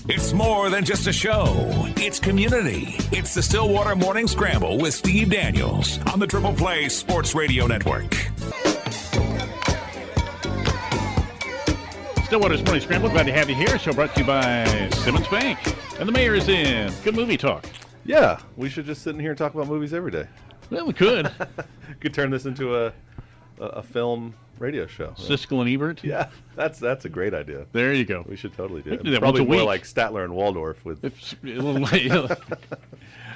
It's more than just a show. It's community. It's the Stillwater Morning Scramble with Steve Daniels on the Triple Play Sports Radio Network. Stillwater's Morning Scramble. Glad to have you here. Show brought to you by Simmons Bank. And the mayor is in. Good movie talk. Yeah, we should just sit in here and talk about movies every day. Well, we could. Could turn this into a film radio show. Siskel and Ebert? Yeah, that's a great idea. There you go. We should totally do We it. can do that Probably once a more week. like Statler and Waldorf with.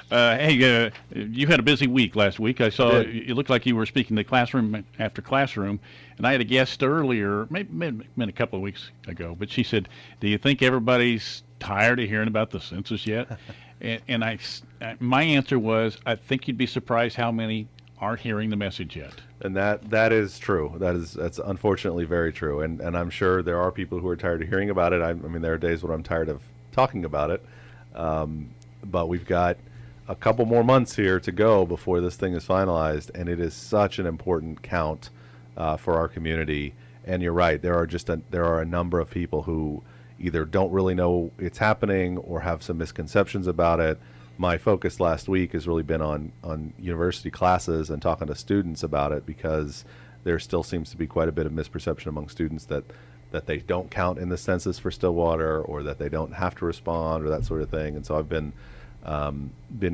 Hey, you had a busy week last week. I saw you looked like you were speaking to classroom after classroom, and I had a guest earlier, maybe a couple of weeks ago, but she said, "Do you think everybody's tired of hearing about the census yet?" and my answer was, "I think you'd be surprised how many aren't hearing the message yet." And that is true. That's unfortunately very true. And I'm sure there are people who are tired of hearing about it. I mean, there are days when I'm tired of talking about it. But we've got a couple more months here to go before this thing is finalized, and it is such an important count for our community. And you're right, there are a number of people who either don't really know it's happening or have some misconceptions about it. My focus last week has really been on university classes and talking to students about it, because there still seems to be quite a bit of misperception among students that they don't count in the census for Stillwater, or that they don't have to respond, or that sort of thing. And so I've been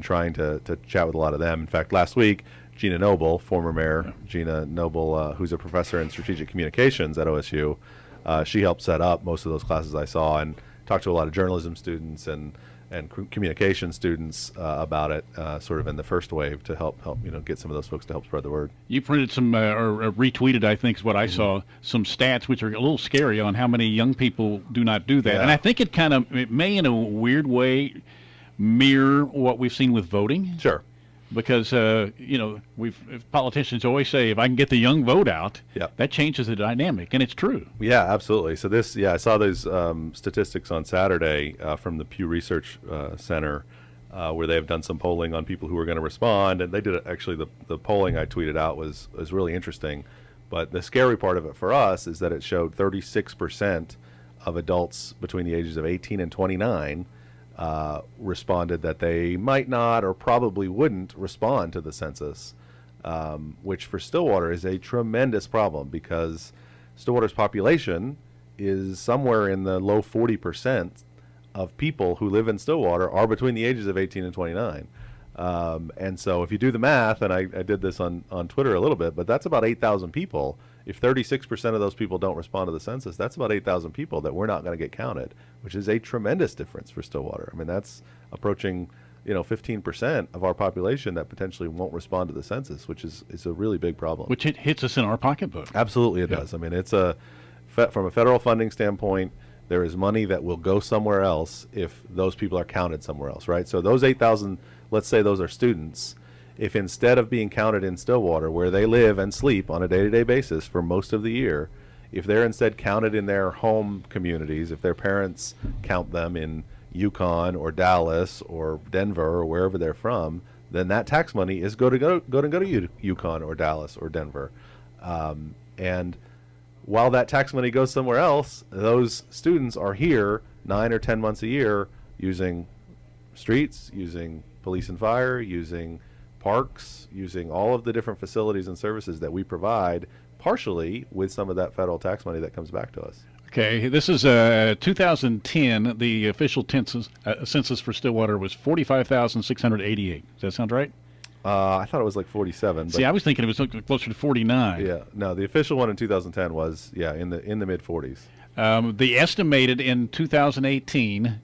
trying to chat with a lot of them. In fact, last week, Gina Noble, former mayor Gina Noble, who's a professor in strategic communications at OSU, she helped set up most of those classes I saw, and talked to a lot of journalism students and communication students about it, sort of in the first wave, to help get some of those folks to help spread the word. You printed some, or retweeted, I think is what I saw, some stats which are a little scary on how many young people do not do that. Yeah. And I think it may in a weird way mirror what we've seen with voting. Sure. Because politicians always say, if I can get the young vote out, that changes the dynamic, and it's true. Yeah, absolutely. So I saw those statistics on Saturday from the Pew Research Center, where they have done some polling on people who are going to respond, and they did actually the polling I tweeted out was really interesting. But the scary part of it for us is that it showed 36% of adults between the ages of 18 and 29 responded that they might not or probably wouldn't respond to the census, which for Stillwater is a tremendous problem, because Stillwater's population is somewhere in the low 40% of people who live in Stillwater are between the ages of 18 and 29. And so if you do the math, and I did this on Twitter a little bit, but that's about 8,000 people. If 36% of those people don't respond to the census, that's about 8,000 people that we're not going to get counted, which is a tremendous difference for Stillwater. I mean, that's approaching 15% of our population that potentially won't respond to the census, which is a really big problem. Which it hits us in our pocketbook. Absolutely it does. I mean, it's from a federal funding standpoint, there is money that will go somewhere else if those people are counted somewhere else, right? So those 8,000, let's say those are students. If instead of being counted in Stillwater, where they live and sleep on a day-to-day basis for most of the year, if they're instead counted in their home communities, if their parents count them in Yukon or Dallas or Denver or wherever they're from, then that tax money is going to go to Yukon or Dallas or Denver. And while that tax money goes somewhere else, those students are here 9 or 10 months a year using streets, using police and fire, using parks, using all of the different facilities and services that we provide, partially with some of that federal tax money that comes back to us. Okay, this is 2010. The official census for Stillwater was 45,688. Does that sound right? I thought it was like 47. See, I was thinking it was closer to 49. Yeah, no, the official one in 2010 was in the mid 40s. The estimated in 2018,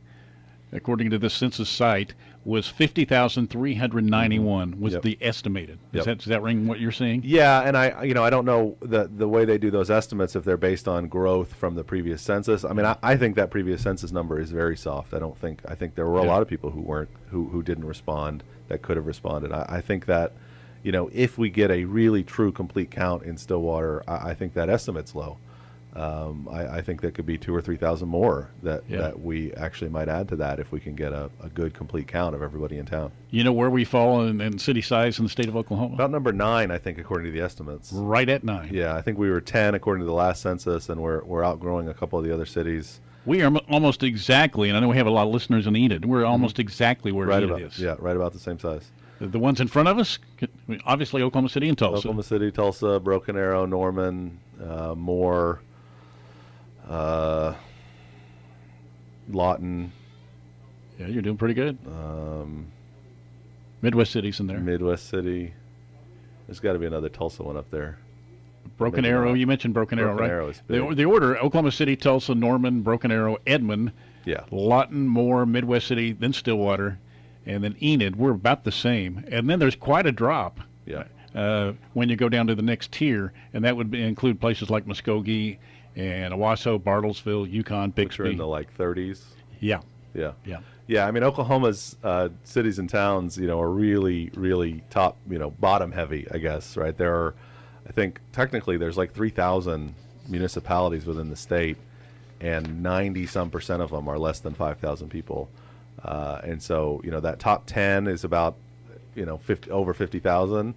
according to the census site, was 50,391 was the estimated. Does that ring what you're seeing? Yeah, and I don't know the way they do those estimates, if they're based on growth from the previous census. I mean, I think that previous census number is very soft. I think there were a lot of people who didn't respond that could have responded. I think that, if we get a really true complete count in Stillwater, I think that estimate's low. I think that could be 2,000 or 3,000 more that we actually might add to that if we can get a good complete count of everybody in town. You know where we fall in city size in the state of Oklahoma? About number 9, I think, according to the estimates. Right at 9. Yeah, I think we were 10 according to the last census, and we're outgrowing a couple of the other cities. We are almost exactly, and I know we have a lot of listeners in Enid. We're almost exactly where Right Enid about is. yeah, right about the same size. The ones in front of us, obviously Oklahoma City and Tulsa. Oklahoma City, Tulsa, Broken Arrow, Norman, Moore, Lawton. Yeah, you're doing pretty good. Midwest cities in there. Midwest City. There's got to be another Tulsa one up there. Broken Maybe Arrow, not. you mentioned Broken Arrow, Broken right? Arrow is big. The order, Oklahoma City, Tulsa, Norman, Broken Arrow, Edmond, Yeah. Lawton, Moore, Midwest City, then Stillwater, and then Enid. We're about the same. And then there's quite a drop Yeah. when you go down to the next tier, and that would include places like Muskogee and Owasso, Bartlesville, Yukon, Which are in Bixby. the like 30s. Yeah, Yeah. yeah. Yeah, I mean, Oklahoma's cities and towns, are really, really top, bottom heavy, I guess, right? There are, I think, technically there's like 3,000 municipalities within the state, and 90-some% of them are less than 5,000 people. And so, that top 10 is about, 50,000.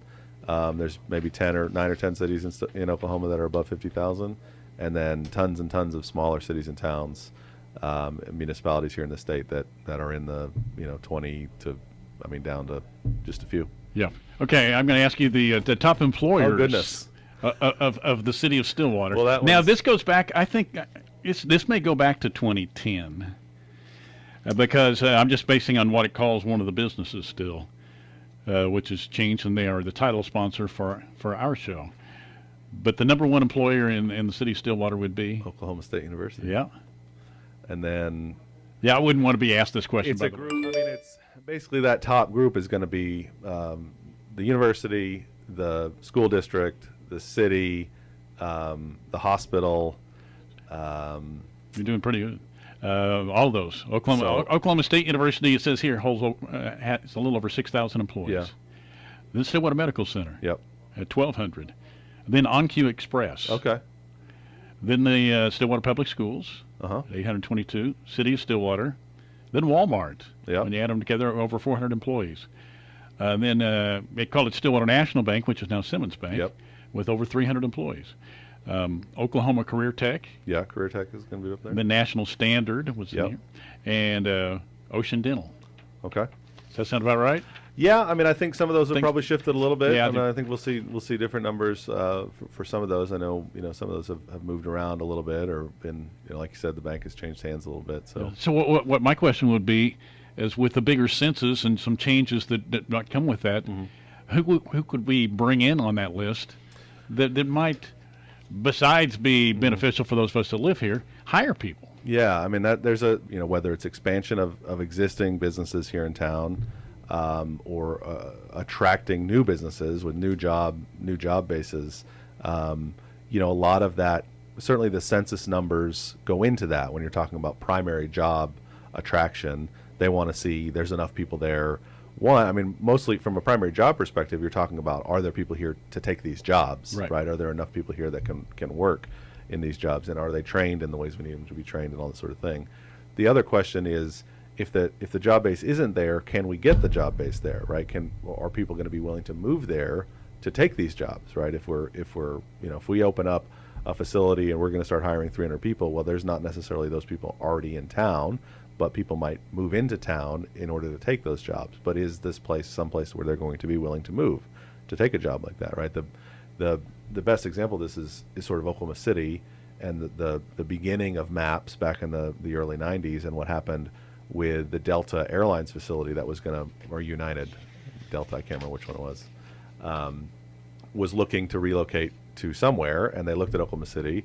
There's maybe 9 or 10 cities in Oklahoma that are above 50,000, and then tons and tons of smaller cities and towns. Municipalities here in the state that are in the 20 to down to just a few. Yeah. Okay, I'm going to ask you the top employers. Oh goodness. Of the city of Stillwater. Well, now this goes back. I think this may go back to 2010 because I'm just basing on what it calls one of the businesses still, which has changed, and they are the title sponsor for our show. But the number one employer in the city of Stillwater would be Oklahoma State University. Yeah. And then I wouldn't want to be asked this question. it's a group. It's basically that top group is going to be the university, the school district, the city, the hospital. You're doing pretty good. All of those. Oklahoma State University, it says here, holds it's a little over 6,000 employees. Yeah. Then Stillwater Medical Center Yep. at 1,200. Then OnQ Express. Okay. Then the Stillwater Public Schools, 822. City of Stillwater. Then Walmart. Yep. When you add them together, over 400 employees. Then they call it Stillwater National Bank, which is now Simmons Bank, Yep. with over 300 employees. Oklahoma Career Tech. Yeah, Career Tech is going to be up there. The National Standard was in Yep. here. And Ocean Dental. Okay. Does that sound about right? Yeah, I think some of those have probably shifted a little bit. Yeah, I think we'll see different numbers for some of those. I know some of those have moved around a little bit, or been like you said, the bank has changed hands a little bit. So what my question would be is, with the bigger census and some changes that might come with that, who could we bring in on that list that might, besides be beneficial for those of us that live here, hire people? Yeah, that there's a whether it's expansion of existing businesses here in town, or attracting new businesses with new job bases. A lot of that, certainly the census numbers go into that. When you're talking about primary job attraction, they want to see there's enough people there. Mostly from a primary job perspective, you're talking about, are there people here to take these jobs, right? Are there enough people here that can work in these jobs, and are they trained in the ways we need them to be trained, and all that sort of thing. The other question is, if the job base isn't there, can we get the job base there, right? Are people going to be willing to move there to take these jobs, right? If we open up a facility and we're going to start hiring 300 people, well, there's not necessarily those people already in town, but people might move into town in order to take those jobs. But is this place someplace where they're going to be willing to move to take a job like that, right? The best example of this is sort of Oklahoma City and the beginning of MAPS back in the early 90s, and what happened with the Delta Airlines facility that was or United, Delta, I can't remember which one it was looking to relocate to somewhere, and they looked at Oklahoma City,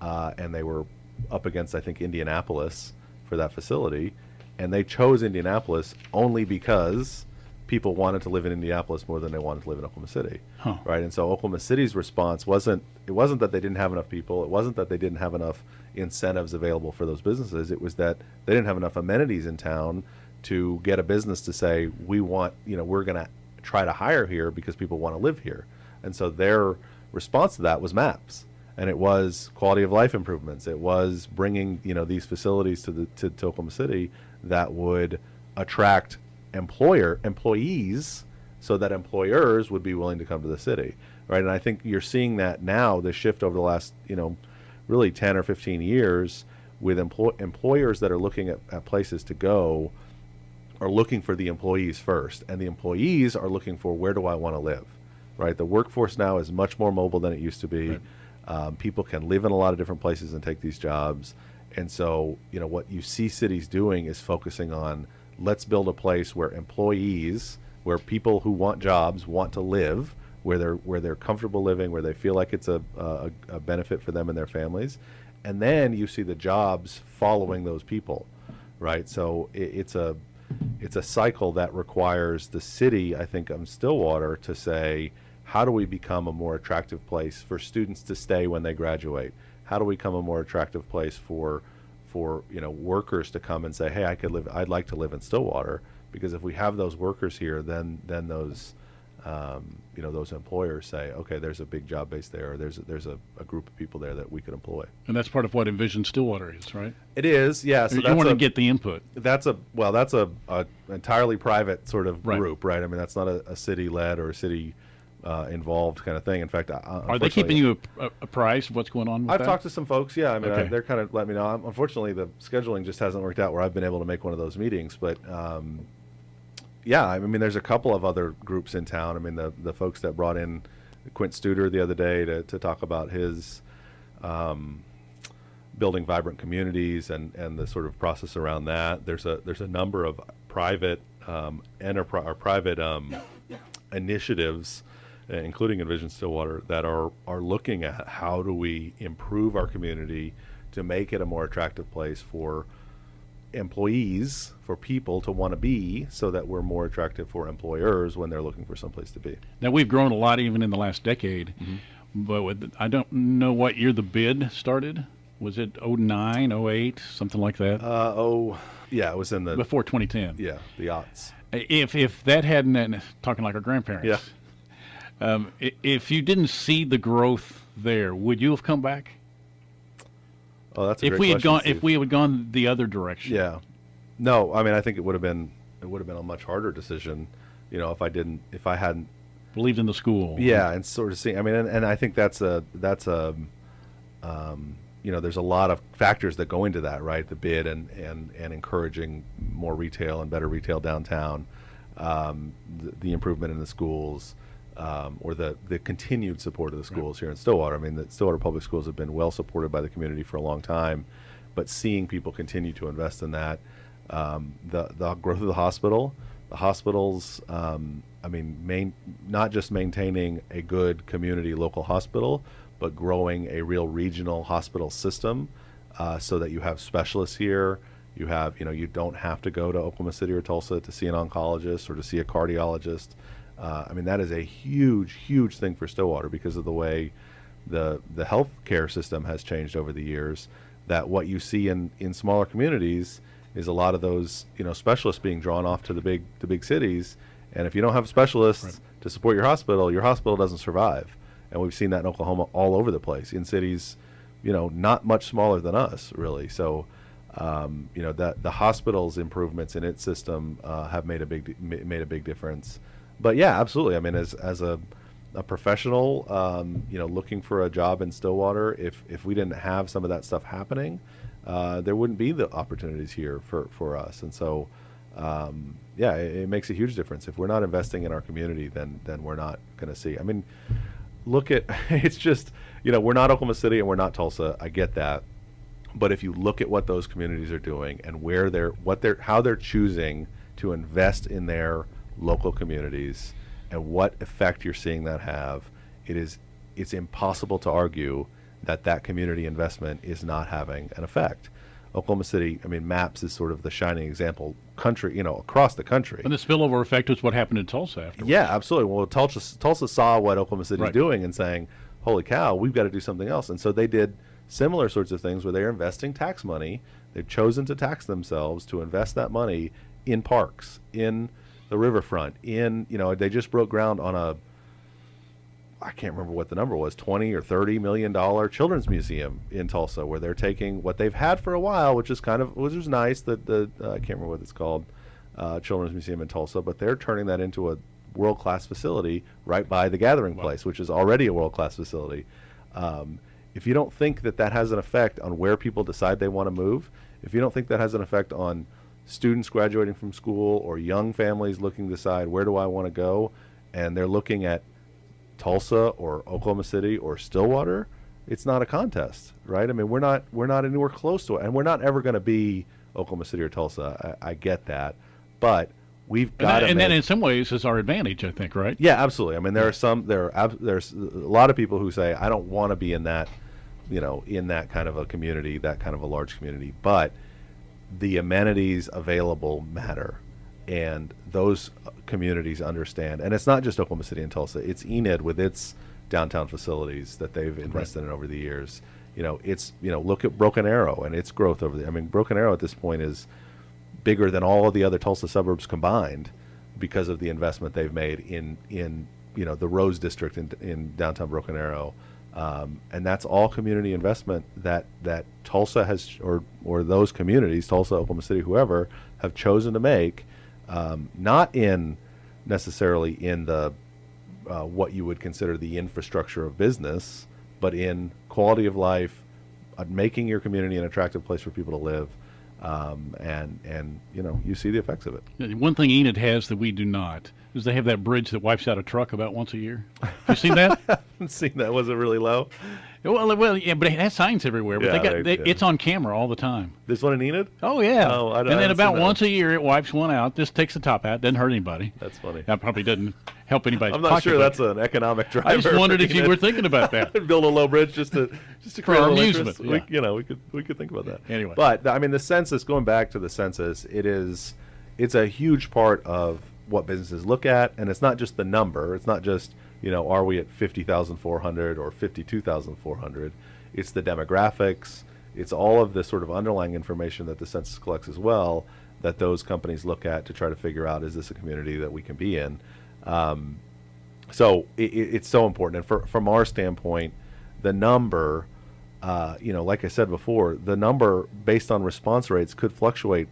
and they were up against, I think, Indianapolis for that facility, and they chose Indianapolis only because people wanted to live in Indianapolis more than they wanted to live in Oklahoma City, right? And so Oklahoma City's response wasn't that they didn't have enough people, it wasn't that they didn't have enough incentives available for those businesses, it was that they didn't have enough amenities in town to get a business to say, we're going to try to hire here because people want to live here. And so their response to that was MAPS, and it was quality of life improvements. It was bringing these facilities to Oklahoma City that would attract employees, so that employers would be willing to come to the city, right? And I think you're seeing that now, the shift over the last really 10 or 15 years, with employers that are looking at places to go are looking for the employees first, and the employees are looking for, where do I want to live, right? The workforce now is much more mobile than it used to be. Right. People can live in a lot of different places and take these jobs. And so, what you see cities doing is focusing on, let's build a place where employees, where people who want jobs want to live, where they're comfortable living, where they feel like it's a benefit for them and their families. And then you see the jobs following those people, right? So it's a cycle that requires the city, I think, of Stillwater to say, how do we become a more attractive place for students to stay when they graduate? How do we become a more attractive place for workers to come and say, hey, I'd like to live in Stillwater? Because if we have those workers here, then those those employers say, okay, there's a big job base there, or there's a group of people there that we could employ. And that's part of what Envision Stillwater is, right? It is, yeah. So you want to get the input. That's a entirely private sort of group, right? I mean, that's not a city-led or a city involved kind of thing. In fact, are they keeping you apprised of what's going on with I've that? talked to some folks, yeah. I mean, okay. They're kind of letting me know. Unfortunately, the scheduling just hasn't worked out where I've been able to make one of those meetings, but yeah, I mean, there's a couple of other groups in town. I mean, the folks that brought in Quint Studer the other day to talk about his building vibrant communities and the sort of process around that. There's a number of private initiatives, including Envision Stillwater, that are looking at how do we improve our community to make it a more attractive place for employees, for people to want to be, so that we're more attractive for employers when they're looking for someplace to be. Now, we've grown a lot even in the last decade, but I don't know what year the bid started. Was it 09, 08, something like that? Yeah, it was in the... Before 2010. Yeah, the aughts. If that hadn't, and talking like our grandparents, if you didn't see the growth there, would you have come back? Oh, that's a great question, Steve. If we had gone the other direction. Yeah. No, I mean, I think it would have been a much harder decision, if I hadn't believed in the school. Yeah, and sort of seeing. I mean, and I think that's a there's a lot of factors that go into that, right? The bid and encouraging more retail and better retail downtown, the improvement in the schools, or the continued support of the schools here in Stillwater. I mean, the Stillwater Public Schools have been well supported by the community for a long time, but seeing people continue to invest in that, the growth of the hospitals, I mean, not just maintaining a good community local hospital, but growing a real regional hospital system, so that you have specialists here. You have, you don't have to go to Oklahoma City or Tulsa to see an oncologist or to see a cardiologist. I mean, that is a huge, huge thing for Stillwater because of the way the healthcare system has changed over the years, that what you see in smaller communities is a lot of those, specialists being drawn off to the big cities. And if you don't have specialists to support your hospital doesn't survive. And we've seen that in Oklahoma all over the place, in cities, not much smaller than us, really. So, that the hospital's improvements in its system have made a big difference. But yeah, absolutely. I mean, as a professional, looking for a job in Stillwater, if we didn't have some of that stuff happening, there wouldn't be the opportunities here for us. And so, it makes a huge difference. If we're not investing in our community, then we're not going to see. I mean, look at, it's just, we're not Oklahoma City and we're not Tulsa. I get that. But if you look at what those communities are doing and how they're choosing to invest in their local communities and what effect you're seeing that have, it's impossible to argue that community investment is not having an effect. Oklahoma City, I mean, MAPS is sort of the shining example across the country. And the spillover effect was what happened in Tulsa afterwards. Yeah, absolutely. Well, Tulsa saw what Oklahoma City is doing and saying, holy cow, we've got to do something else. And so they did similar sorts of things where they're investing tax money. They've chosen to tax themselves to invest that money in parks, in the riverfront, they just broke ground on I can't remember what the number was, $20 or $30 million children's museum in Tulsa, where they're taking what they've had for a while, which is nice, that I can't remember what it's called, Children's Museum in Tulsa, but they're turning that into a world-class facility right by the Gathering Place, which is already a world-class facility. if you don't think that that has an effect on where people decide they want to move, if you don't think that has an effect on students graduating from school or young families looking to decide where do I want to go, and they're looking at Tulsa or Oklahoma City or Stillwater, it's not a contest, right? I mean, we're not anywhere close to it, and we're not ever going to be Oklahoma City or Tulsa. I get that, but we've got to. And that in some ways is our advantage, I think, right? Yeah, absolutely. I mean, there's a lot of people who say I don't want to be in that, in that kind of a community, that kind of a large community, but the amenities available matter, and those communities understand. And it's not just Oklahoma City and Tulsa; it's Enid with its downtown facilities that they've invested in over the years. Look at Broken Arrow and its growth over there. I mean, Broken Arrow at this point is bigger than all of the other Tulsa suburbs combined because of the investment they've made in the Rose District in downtown Broken Arrow. And that's all community investment that Tulsa has, or those communities, Tulsa, Oklahoma City, whoever, have chosen to make, not necessarily in the what you would consider the infrastructure of business, but in quality of life, making your community an attractive place for people to live. And you see the effects of it. One thing Enid has that we do not is they have that bridge that wipes out a truck about once a year. Have you seen that? I haven't seen that. Was it really low? Well, yeah, but it has signs everywhere. But Yeah, it's on camera all the time. This one in Enid? Oh, yeah. Oh, I and then haven't about seen that once a year, it wipes one out. Just takes the top out. Doesn't hurt anybody. That's funny. That probably doesn't help anybody. I'm not sure that's an economic driver. I just wondered if you were thinking about that. Build a low bridge just to create our a little amusement. interest. Yeah. We could think about that. Anyway. But I mean, the census. Going back to the census, it's a huge part of what businesses look at, and it's not just the number. It's not just are we at 50,400 or 52,400. It's the demographics. It's all of the sort of underlying information that the census collects as well, that those companies look at to try to figure out, is this a community that we can be in? So it's so important. And from our standpoint, the number, like I said before, the number based on response rates could fluctuate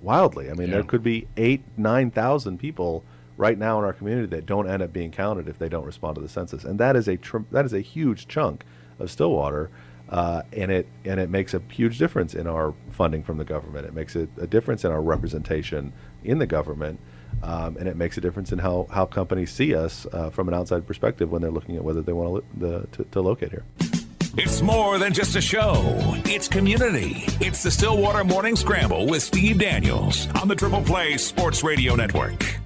wildly. I mean, there could be 8,000-9,000 people right now in our community that don't end up being counted if they don't respond to the census, and that is a huge chunk of Stillwater, and it makes a huge difference in our funding from the government. It makes a difference in our representation in the government, and it makes a difference in how companies see us from an outside perspective when they're looking at whether they want to locate here. It's more than just a show. It's community. It's the Stillwater Morning Scramble with Steve Daniels on the Triple Play Sports Radio Network.